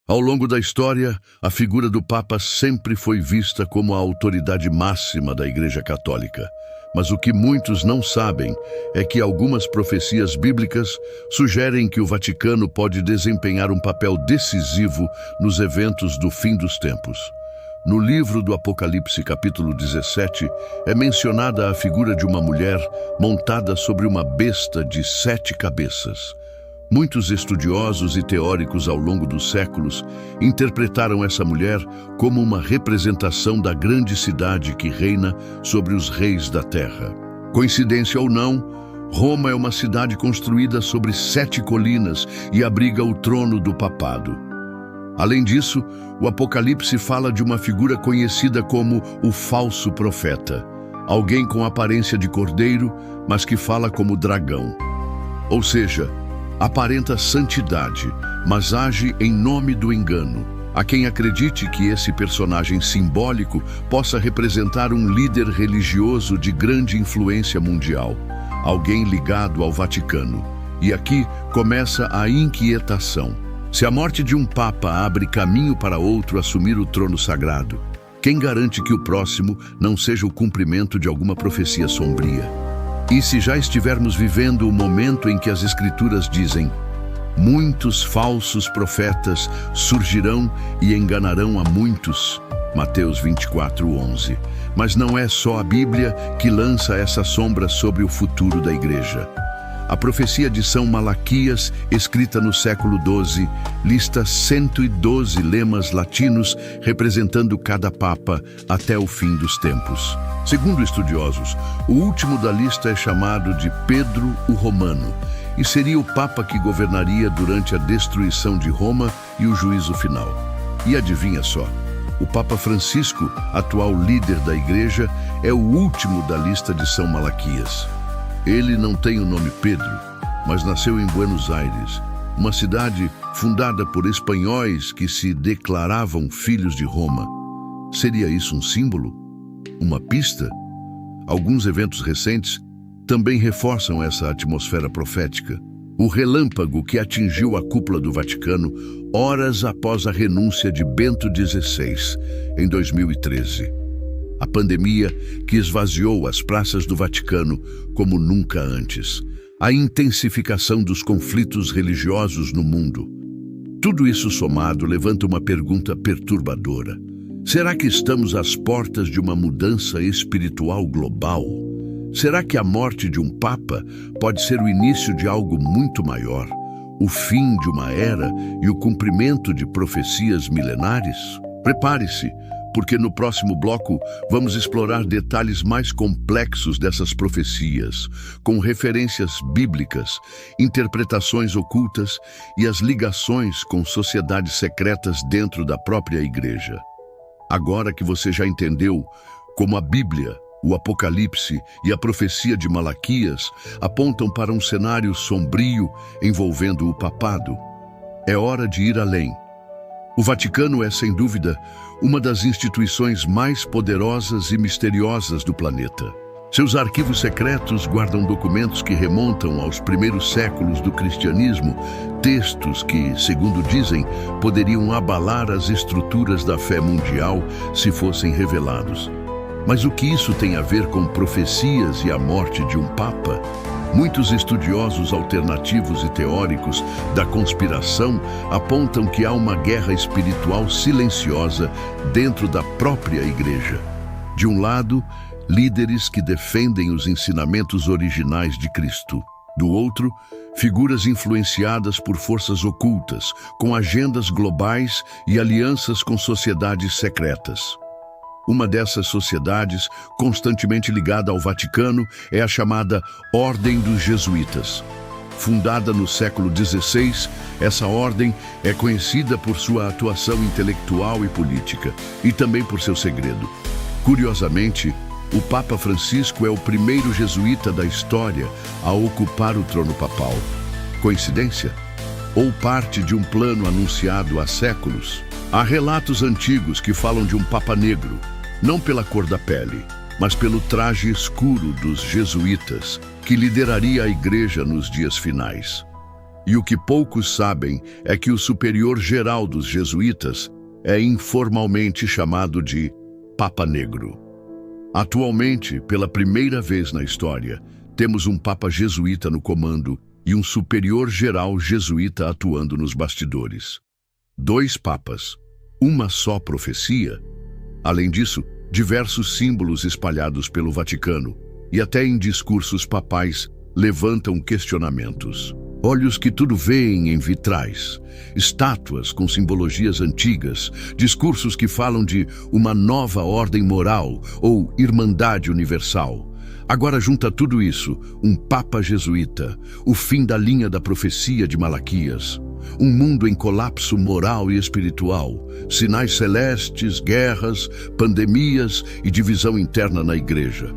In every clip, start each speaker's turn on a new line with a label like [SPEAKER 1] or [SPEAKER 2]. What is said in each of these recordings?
[SPEAKER 1] Ao longo da história, a figura do Papa sempre foi vista como a autoridade máxima da Igreja Católica. Mas o que muitos não sabem é que algumas profecias bíblicas sugerem que o Vaticano pode desempenhar um papel decisivo nos eventos do fim dos tempos. No livro do Apocalipse, capítulo 17, é mencionada a figura de uma mulher montada sobre uma besta de 7 cabeças. Muitos estudiosos e teóricos ao longo dos séculos interpretaram essa mulher como uma representação da grande cidade que reina sobre os reis da terra. Coincidência ou não, Roma é uma cidade construída sobre 7 colinas e abriga o trono do papado. Além disso, o Apocalipse fala de uma figura conhecida como o falso profeta, alguém com aparência de cordeiro, mas que fala como dragão. Ou seja, aparenta santidade, mas age em nome do engano. Há quem acredite que esse personagem simbólico possa representar um líder religioso de grande influência mundial, alguém ligado ao Vaticano. E aqui começa a inquietação. Se a morte de um papa abre caminho para outro assumir o trono sagrado, quem garante que o próximo não seja o cumprimento de alguma profecia sombria? E se já estivermos vivendo o momento em que as Escrituras dizem: muitos falsos profetas surgirão e enganarão a muitos, Mateus 24:11. Mas não é só a Bíblia que lança essa sombra sobre o futuro da Igreja. A profecia de São Malaquias, escrita no século XII, lista 112 lemas latinos representando cada papa até o fim dos tempos. Segundo estudiosos, o último da lista é chamado de Pedro o Romano e seria o papa que governaria durante a destruição de Roma e o juízo final. E adivinha só, o Papa Francisco, atual líder da Igreja, é o último da lista de São Malaquias. Ele não tem o nome Pedro, mas nasceu em Buenos Aires, uma cidade fundada por espanhóis que se declaravam filhos de Roma. Seria isso um símbolo? Uma pista? Alguns eventos recentes também reforçam essa atmosfera profética. O relâmpago que atingiu a cúpula do Vaticano horas após a renúncia de Bento XVI, em 2013. A pandemia que esvaziou as praças do Vaticano como nunca antes. A intensificação dos conflitos religiosos no mundo. Tudo isso somado levanta uma pergunta perturbadora. Será que estamos às portas de uma mudança espiritual global? Será que a morte de um papa pode ser o início de algo muito maior? O fim de uma era e o cumprimento de profecias milenares? Prepare-se, porque no próximo bloco vamos explorar detalhes mais complexos dessas profecias, com referências bíblicas, interpretações ocultas e as ligações com sociedades secretas dentro da própria Igreja. Agora que você já entendeu como a Bíblia, o Apocalipse e a profecia de Malaquias apontam para um cenário sombrio envolvendo o papado, é hora de ir além. O Vaticano é, sem dúvida, uma das instituições mais poderosas e misteriosas do planeta. Seus arquivos secretos guardam documentos que remontam aos primeiros séculos do cristianismo, textos que, segundo dizem, poderiam abalar as estruturas da fé mundial se fossem revelados. Mas o que isso tem a ver com profecias e a morte de um papa? Muitos estudiosos alternativos e teóricos da conspiração apontam que há uma guerra espiritual silenciosa dentro da própria Igreja. De um lado, líderes que defendem os ensinamentos originais de Cristo. Do outro, figuras influenciadas por forças ocultas, com agendas globais e alianças com sociedades secretas. Uma dessas sociedades, constantemente ligada ao Vaticano, é a chamada Ordem dos Jesuítas. Fundada no século XVI, essa ordem é conhecida por sua atuação intelectual e política, e também por seu segredo. Curiosamente, o Papa Francisco é o primeiro jesuíta da história a ocupar o trono papal. Coincidência? Ou parte de um plano anunciado há séculos? Há relatos antigos que falam de um Papa negro, não pela cor da pele, mas pelo traje escuro dos jesuítas, que lideraria a Igreja nos dias finais. E o que poucos sabem é que o superior geral dos jesuítas é informalmente chamado de Papa Negro. Atualmente, pela primeira vez na história, temos um Papa jesuíta no comando e um superior geral jesuíta atuando nos bastidores. 2 papas, uma só profecia. Além disso, diversos símbolos espalhados pelo Vaticano e até em discursos papais levantam questionamentos. Olhos que tudo veem em vitrais, estátuas com simbologias antigas, discursos que falam de uma nova ordem moral ou irmandade universal. Agora junta tudo isso, um Papa jesuíta, o fim da linha da profecia de Malaquias, um mundo em colapso moral e espiritual, sinais celestes, guerras, pandemias e divisão interna na igreja.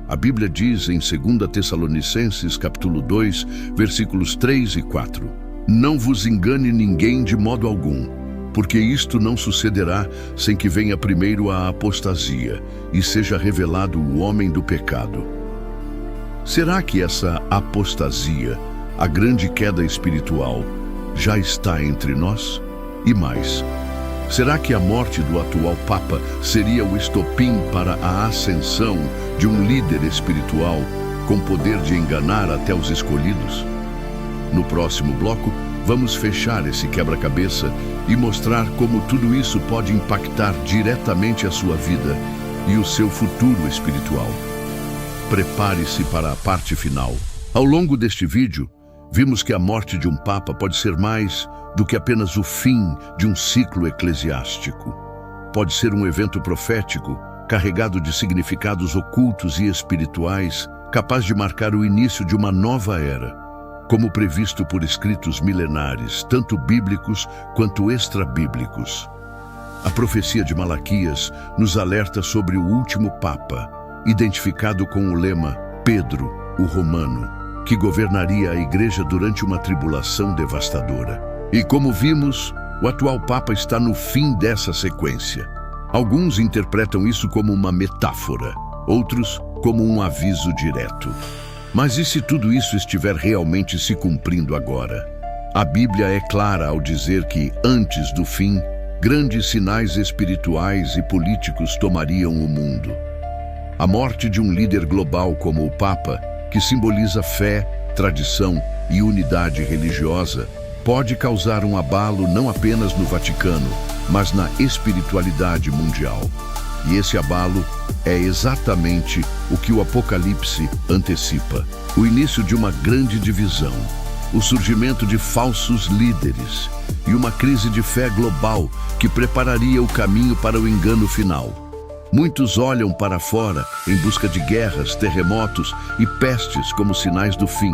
[SPEAKER 1] A Bíblia diz em 2 Tessalonicenses, capítulo 2, versículos 3 e 4: Não vos engane ninguém de modo algum, porque isto não sucederá sem que venha primeiro a apostasia e seja revelado o homem do pecado. Será que essa apostasia, a grande queda espiritual, já está entre nós? E mais, será que a morte do atual Papa seria o estopim para a ascensão de um líder espiritual com poder de enganar até os escolhidos? No próximo bloco, vamos fechar esse quebra-cabeça e mostrar como tudo isso pode impactar diretamente a sua vida e o seu futuro espiritual. Prepare-se para a parte final. Ao longo deste vídeo, vimos que a morte de um Papa pode ser mais do que apenas o fim de um ciclo eclesiástico. Pode ser um evento profético, carregado de significados ocultos e espirituais, capaz de marcar o início de uma nova era, como previsto por escritos milenares, tanto bíblicos quanto extrabíblicos. A profecia de Malaquias nos alerta sobre o último Papa, identificado com o lema Pedro, o Romano, que governaria a igreja durante uma tribulação devastadora. E como vimos, o atual Papa está no fim dessa sequência. Alguns interpretam isso como uma metáfora, outros como um aviso direto. Mas e se tudo isso estiver realmente se cumprindo agora? A Bíblia é clara ao dizer que, antes do fim, grandes sinais espirituais e políticos tomariam o mundo. A morte de um líder global como o Papa, que simboliza fé, tradição e unidade religiosa, pode causar um abalo não apenas no Vaticano, mas na espiritualidade mundial. E esse abalo é exatamente o que o Apocalipse antecipa: o início de uma grande divisão, o surgimento de falsos líderes e uma crise de fé global que prepararia o caminho para o engano final. Muitos olham para fora em busca de guerras, terremotos e pestes como sinais do fim,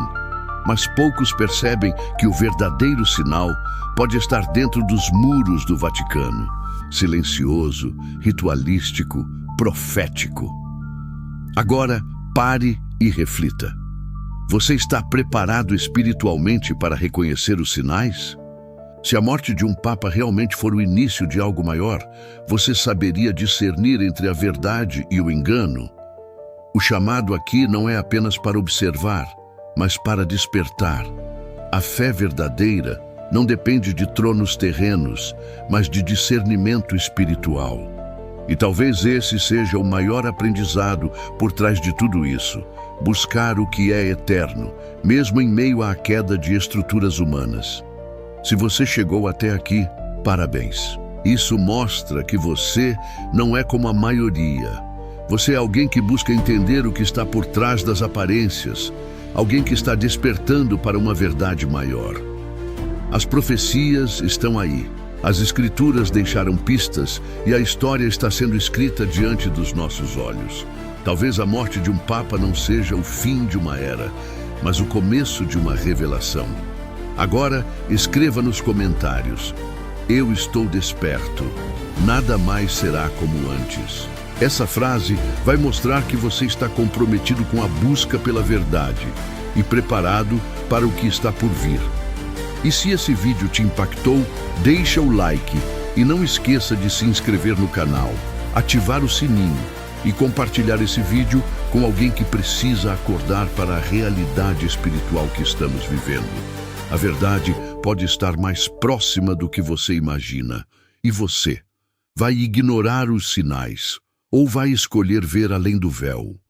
[SPEAKER 1] mas poucos percebem que o verdadeiro sinal pode estar dentro dos muros do Vaticano, silencioso, ritualístico, profético. Agora, pare e reflita. Você está preparado espiritualmente para reconhecer os sinais? Se a morte de um Papa realmente for o início de algo maior, você saberia discernir entre a verdade e o engano? O chamado aqui não é apenas para observar, mas para despertar. A fé verdadeira não depende de tronos terrenos, mas de discernimento espiritual. E talvez esse seja o maior aprendizado por trás de tudo isso: buscar o que é eterno, mesmo em meio à queda de estruturas humanas. Se você chegou até aqui, parabéns. Isso mostra que você não é como a maioria. Você é alguém que busca entender o que está por trás das aparências, alguém que está despertando para uma verdade maior. As profecias estão aí, as escrituras deixaram pistas e a história está sendo escrita diante dos nossos olhos. Talvez a morte de um Papa não seja o fim de uma era, mas o começo de uma revelação. Agora, escreva nos comentários: eu estou desperto, nada mais será como antes. Essa frase vai mostrar que você está comprometido com a busca pela verdade e preparado para o que está por vir. E se esse vídeo te impactou, deixa o like e não esqueça de se inscrever no canal, ativar o sininho e compartilhar esse vídeo com alguém que precisa acordar para a realidade espiritual que estamos vivendo. A verdade pode estar mais próxima do que você imagina. E você? Vai ignorar os sinais ou vai escolher ver além do véu?